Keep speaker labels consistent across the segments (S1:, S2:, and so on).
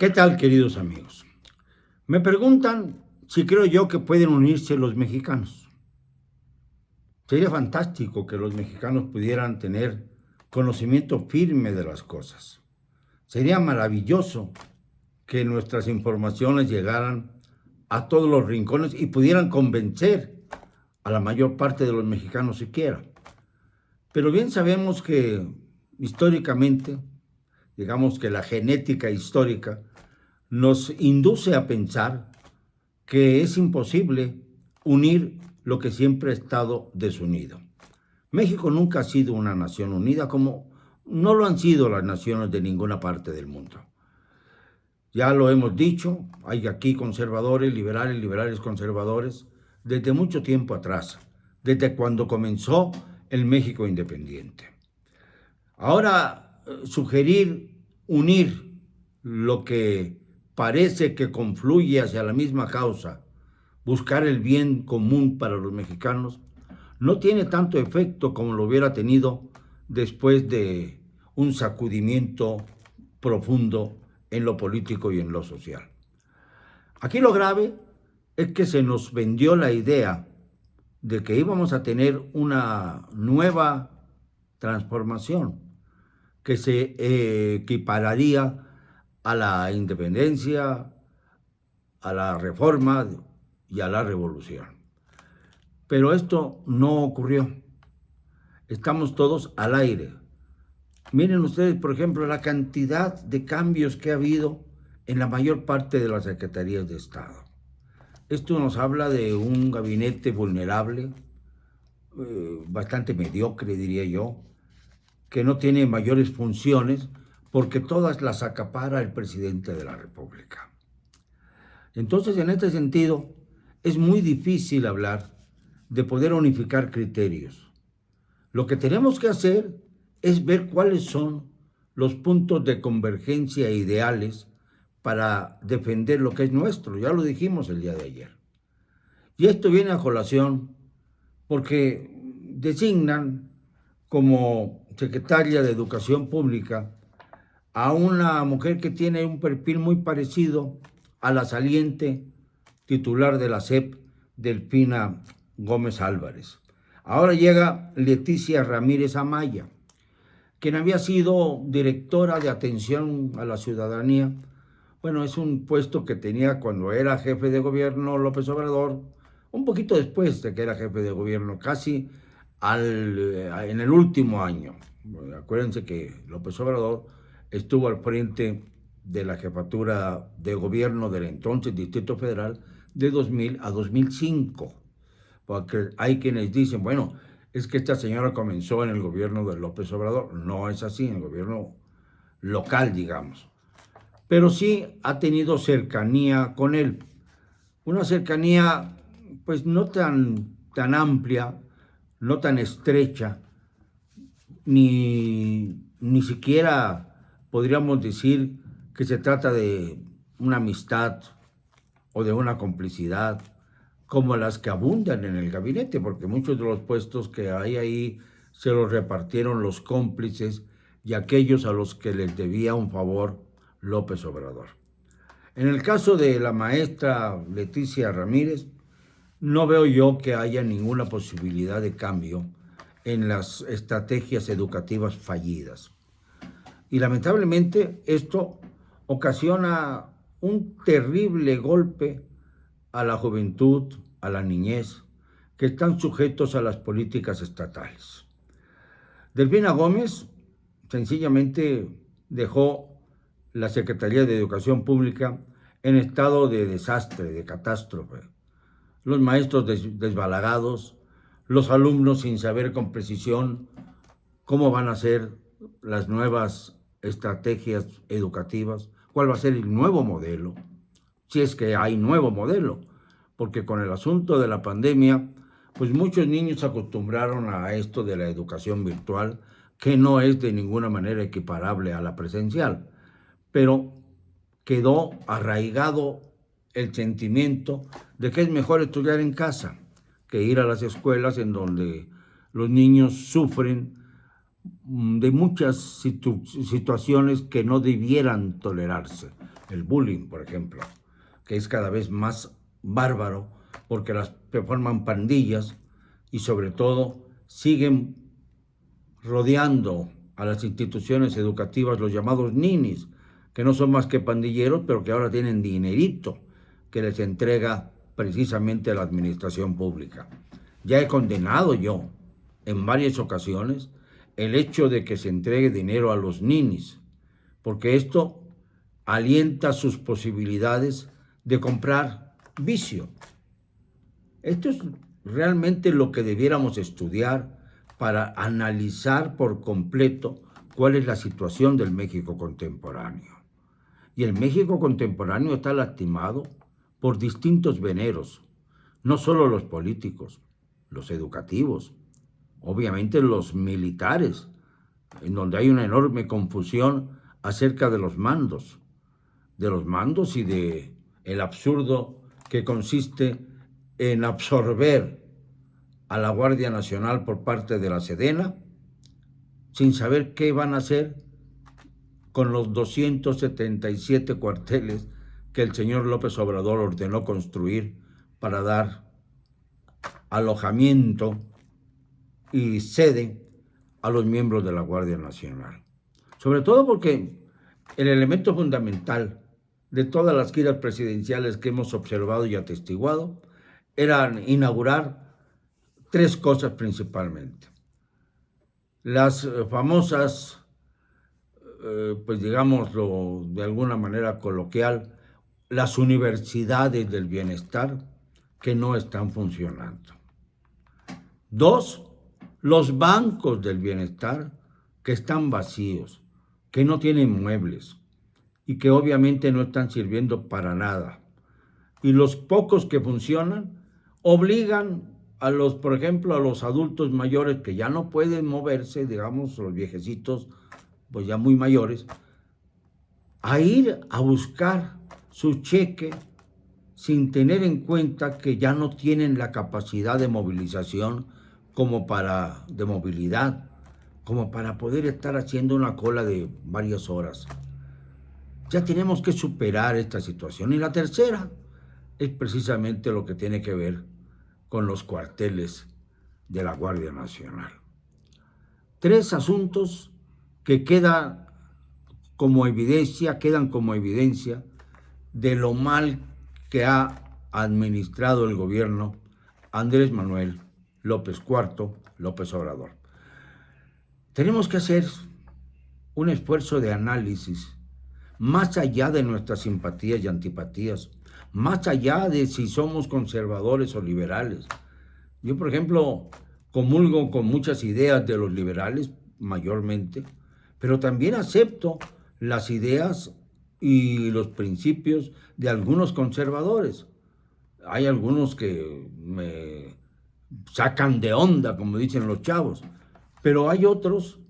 S1: ¿Qué tal, queridos amigos? Me preguntan si creo yo que pueden unirse los mexicanos. Sería fantástico que los mexicanos pudieran tener conocimiento firme de las cosas. Sería maravilloso que nuestras informaciones llegaran a todos los rincones y pudieran convencer a la mayor parte de los mexicanos siquiera. Pero bien sabemos que históricamente, digamos que la genética histórica nos induce a pensar que es imposible unir lo que siempre ha estado desunido. México nunca ha sido una nación unida como no lo han sido las naciones de ninguna parte del mundo. Ya lo hemos dicho, hay aquí conservadores, liberales conservadores, desde mucho tiempo atrás, desde cuando comenzó el México independiente. Ahora, sugerir unir lo que parece que confluye hacia la misma causa, buscar el bien común para los mexicanos, no tiene tanto efecto como lo hubiera tenido después de un sacudimiento profundo en lo político y en lo social. Aquí lo grave es que se nos vendió la idea de que íbamos a tener una nueva transformación que se equipararía a la independencia, a la reforma y a la revolución. Pero esto no ocurrió. Estamos todos al aire. Miren ustedes, por ejemplo, la cantidad de cambios que ha habido en la mayor parte de las secretarías de Estado. Esto nos habla de un gabinete vulnerable, bastante mediocre, diría yo, que no tiene mayores funciones porque todas las acapara el presidente de la República. Entonces, en este sentido, es muy difícil hablar de poder unificar criterios. Lo que tenemos que hacer es ver cuáles son los puntos de convergencia ideales para defender lo que es nuestro. Ya lo dijimos el día de ayer. Y esto viene a colación porque designan como secretaria de Educación Pública a una mujer que tiene un perfil muy parecido a la saliente titular de la SEP, Delfina Gómez Álvarez. Ahora llega Leticia Ramírez Amaya, quien había sido directora de atención a la ciudadanía. Bueno, es un puesto que tenía cuando era jefe de gobierno López Obrador, un poquito después de que era jefe de gobierno, casi en el último año. Bueno, acuérdense que López Obrador estuvo al frente de la jefatura de gobierno del entonces Distrito Federal de 2000 a 2005. Porque hay quienes dicen, bueno, es que esta señora comenzó en el gobierno de López Obrador. No es así, en el gobierno local, digamos. Pero sí ha tenido cercanía con él. Una cercanía, pues no tan amplia, no tan estrecha, ni siquiera podríamos decir que se trata de una amistad o de una complicidad como las que abundan en el gabinete, porque muchos de los puestos que hay ahí se los repartieron los cómplices y aquellos a los que les debía un favor López Obrador. En el caso de la maestra Leticia Ramírez, no veo yo que haya ninguna posibilidad de cambio en las estrategias educativas fallidas. Y lamentablemente esto ocasiona un terrible golpe a la juventud, a la niñez, que están sujetos a las políticas estatales. Delfina Gómez sencillamente dejó la Secretaría de Educación Pública en estado de desastre, de catástrofe. Los maestros desbalagados, los alumnos sin saber con precisión cómo van a ser las nuevas estrategias educativas, cuál va a ser el nuevo modelo, si es que hay nuevo modelo, porque con el asunto de la pandemia, pues muchos niños se acostumbraron a esto de la educación virtual, que no es de ninguna manera equiparable a la presencial, pero quedó arraigado el sentimiento de que es mejor estudiar en casa que ir a las escuelas en donde los niños sufren de muchas situaciones que no debieran tolerarse, el bullying, por ejemplo, que es cada vez más bárbaro porque las forman pandillas y sobre todo siguen rodeando a las instituciones educativas los llamados ninis, que no son más que pandilleros, pero que ahora tienen dinerito que les entrega precisamente la administración pública. Ya he condenado yo en varias ocasiones el hecho de que se entregue dinero a los ninis, porque esto alienta sus posibilidades de comprar vicio. Esto es realmente lo que debiéramos estudiar para analizar por completo cuál es la situación del México contemporáneo. Y el México contemporáneo está lastimado por distintos veneros, no solo los políticos, los educativos, obviamente los militares, en donde hay una enorme confusión acerca de los mandos y de el absurdo que consiste en absorber a la Guardia Nacional por parte de la Sedena sin saber qué van a hacer con los 277 cuarteles que el señor López Obrador ordenó construir para dar alojamiento y sede a los miembros de la Guardia Nacional. Sobre todo porque el elemento fundamental de todas las giras presidenciales que hemos observado y atestiguado era inaugurar tres cosas principalmente. Las famosas, pues digámoslo de alguna manera coloquial, las universidades del bienestar que no están funcionando. Dos, los bancos del bienestar que están vacíos, que no tienen muebles y que obviamente no están sirviendo para nada. Y los pocos que funcionan obligan a los, por ejemplo, a los adultos mayores que ya no pueden moverse, digamos, los viejecitos, pues ya muy mayores, a ir a buscar su cheque sin tener en cuenta que ya no tienen la capacidad de movilización de movilidad, como para poder estar haciendo una cola de varias horas. Ya tenemos que superar esta situación. Y la tercera es precisamente lo que tiene que ver con los cuarteles de la Guardia Nacional. Tres asuntos que quedan como evidencia de lo mal que ha administrado el gobierno Andrés Manuel López López Obrador. Tenemos que hacer un esfuerzo de análisis más allá de nuestras simpatías y antipatías, más allá de si somos conservadores o liberales. Yo, por ejemplo, comulgo con muchas ideas de los liberales, mayormente, pero también acepto las ideas y los principios de algunos conservadores. Hay algunos que me sacan de onda, como dicen los chavos, pero hay otros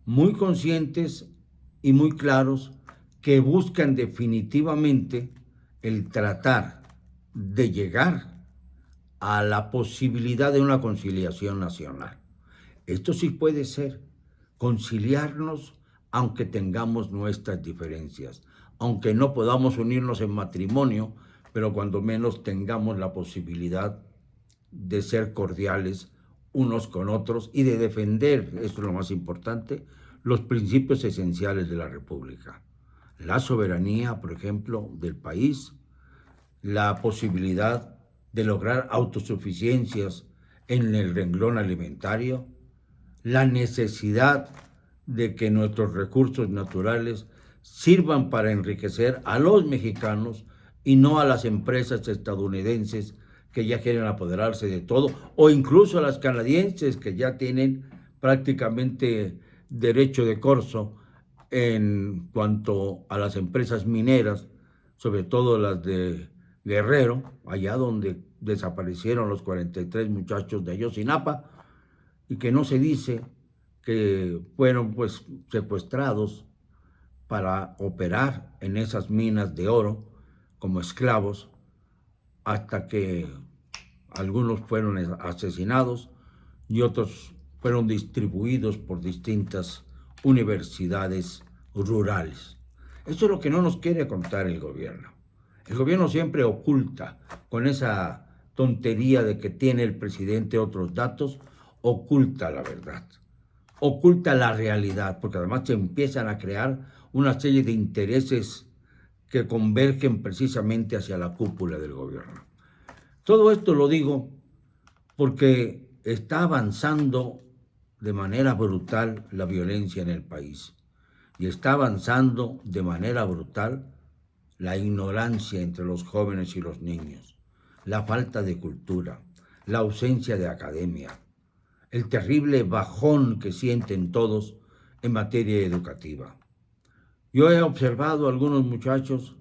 S1: muy conscientes y muy claros que buscan definitivamente el tratar de llegar a la posibilidad de una conciliación nacional. Esto sí puede ser, conciliarnos aunque tengamos nuestras diferencias, aunque no podamos unirnos en matrimonio, pero cuando menos tengamos la posibilidad de ser cordiales unos con otros y de defender, esto es lo más importante, los principios esenciales de la República. La soberanía, por ejemplo, del país, la posibilidad de lograr autosuficiencias en el renglón alimentario, la necesidad de que nuestros recursos naturales sirvan para enriquecer a los mexicanos y no a las empresas estadounidenses que ya quieren apoderarse de todo, o incluso a las canadienses que ya tienen prácticamente derecho de corso en cuanto a las empresas mineras, sobre todo las de Guerrero, allá donde desaparecieron los 43 muchachos de Ayotzinapa, y que no se dice que fueron pues secuestrados para operar en esas minas de oro como esclavos, hasta que algunos fueron asesinados y otros fueron distribuidos por distintas universidades rurales. Eso es lo que no nos quiere contar el gobierno. El gobierno siempre oculta, con esa tontería de que tiene el presidente otros datos, oculta la verdad, oculta la realidad, porque además se empiezan a crear una serie de intereses que convergen precisamente hacia la cúpula del gobierno. Todo esto lo digo porque está avanzando de manera brutal la violencia en el país y está avanzando de manera brutal la ignorancia entre los jóvenes y los niños, la falta de cultura, la ausencia de academia, el terrible bajón que sienten todos en materia educativa. Yo he observado a algunos muchachos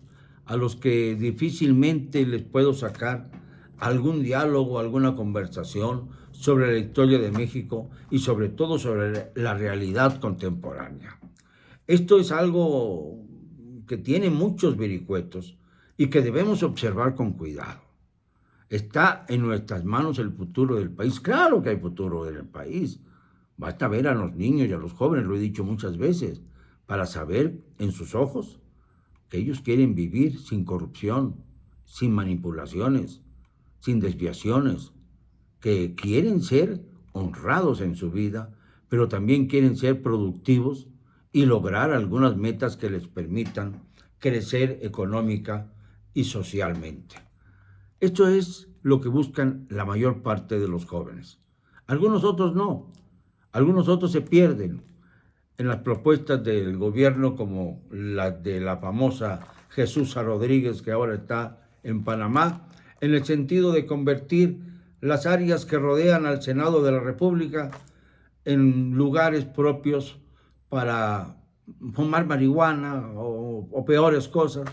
S1: a los que difícilmente les puedo sacar algún diálogo, alguna conversación sobre la historia de México y sobre todo sobre la realidad contemporánea. Esto es algo que tiene muchos vericuetos y que debemos observar con cuidado. Está en nuestras manos el futuro del país. Claro que hay futuro en el país. Basta ver a los niños y a los jóvenes, lo he dicho muchas veces, para saber en sus ojos que ellos quieren vivir sin corrupción, sin manipulaciones, sin desviaciones, que quieren ser honrados en su vida, pero también quieren ser productivos y lograr algunas metas que les permitan crecer económica y socialmente. Esto es lo que buscan la mayor parte de los jóvenes. Algunos otros no. Algunos otros se pierden en las propuestas del gobierno como la de la famosa Jesús Rodríguez, que ahora está en Panamá, en el sentido de convertir las áreas que rodean al Senado de la República en lugares propios para fumar marihuana o peores cosas,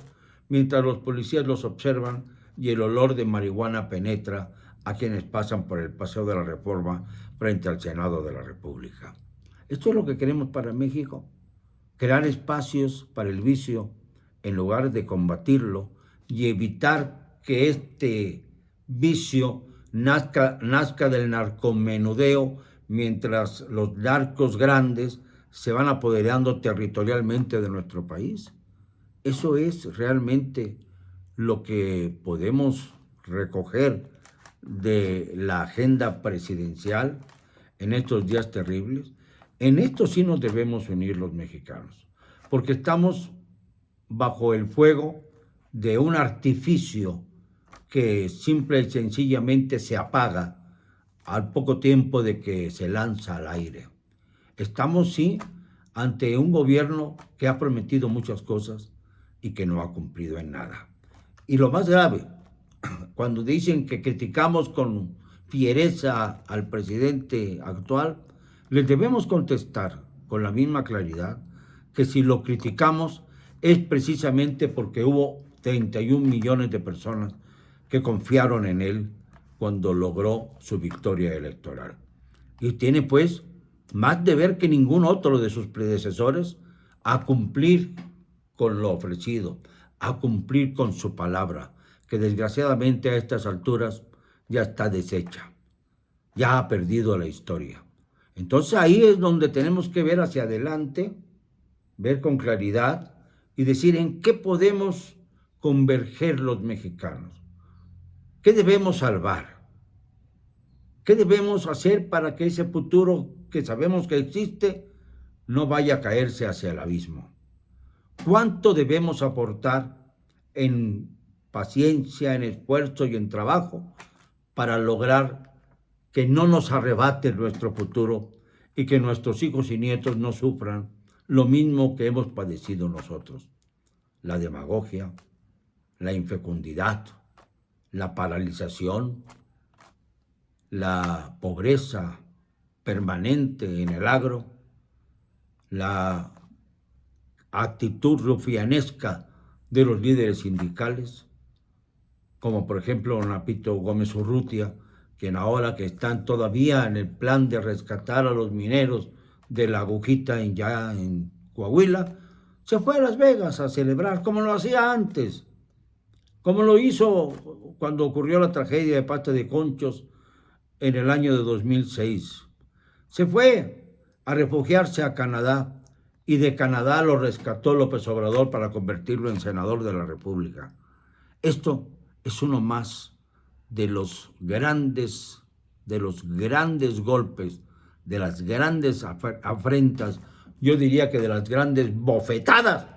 S1: mientras los policías los observan y el olor de marihuana penetra a quienes pasan por el Paseo de la Reforma frente al Senado de la República. Esto es lo que queremos para México, crear espacios para el vicio en lugar de combatirlo y evitar que este vicio nazca del narcomenudeo mientras los narcos grandes se van apoderando territorialmente de nuestro país. Eso es realmente lo que podemos recoger de la agenda presidencial en estos días terribles. En esto sí nos debemos unir los mexicanos, porque estamos bajo el fuego de un artificio que simple y sencillamente se apaga al poco tiempo de que se lanza al aire. Estamos, sí, ante un gobierno que ha prometido muchas cosas y que no ha cumplido en nada. Y lo más grave, cuando dicen que criticamos con fiereza al presidente actual, les debemos contestar con la misma claridad que si lo criticamos es precisamente porque hubo 31 millones de personas que confiaron en él cuando logró su victoria electoral. Y tiene pues más deber que ningún otro de sus predecesores a cumplir con lo ofrecido, a cumplir con su palabra, que desgraciadamente a estas alturas ya está deshecha, ya ha perdido la historia. Entonces ahí es donde tenemos que ver hacia adelante, ver con claridad y decir en qué podemos converger los mexicanos. ¿Qué debemos salvar? ¿Qué debemos hacer para que ese futuro que sabemos que existe no vaya a caerse hacia el abismo? ¿Cuánto debemos aportar en paciencia, en esfuerzo y en trabajo para lograr que no nos arrebate nuestro futuro y que nuestros hijos y nietos no sufran lo mismo que hemos padecido nosotros? La demagogia, la infecundidad, la paralización, la pobreza permanente en el agro, la actitud rufianesca de los líderes sindicales, como por ejemplo Napito Gómez Urrutia, quien ahora que están todavía en el plan de rescatar a los mineros de la Agujita ya en Coahuila, se fue a Las Vegas a celebrar como lo hacía antes, como lo hizo cuando ocurrió la tragedia de Pata de Conchos en el año de 2006. Se fue a refugiarse a Canadá y de Canadá lo rescató López Obrador para convertirlo en senador de la República. Esto es uno más de los grandes golpes, de las grandes afrentas, yo diría que de las grandes bofetadas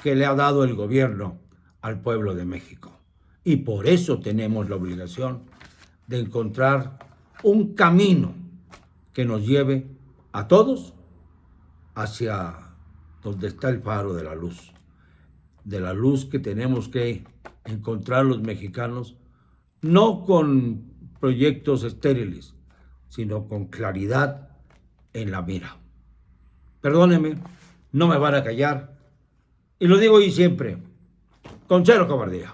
S1: que le ha dado el gobierno al pueblo de México. Y por eso tenemos la obligación de encontrar un camino que nos lleve a todos hacia donde está el faro de la luz que tenemos que encontrar los mexicanos, no con proyectos estériles, sino con claridad en la mira. Perdónenme, no me van a callar, y lo digo hoy siempre, con cero cobardía.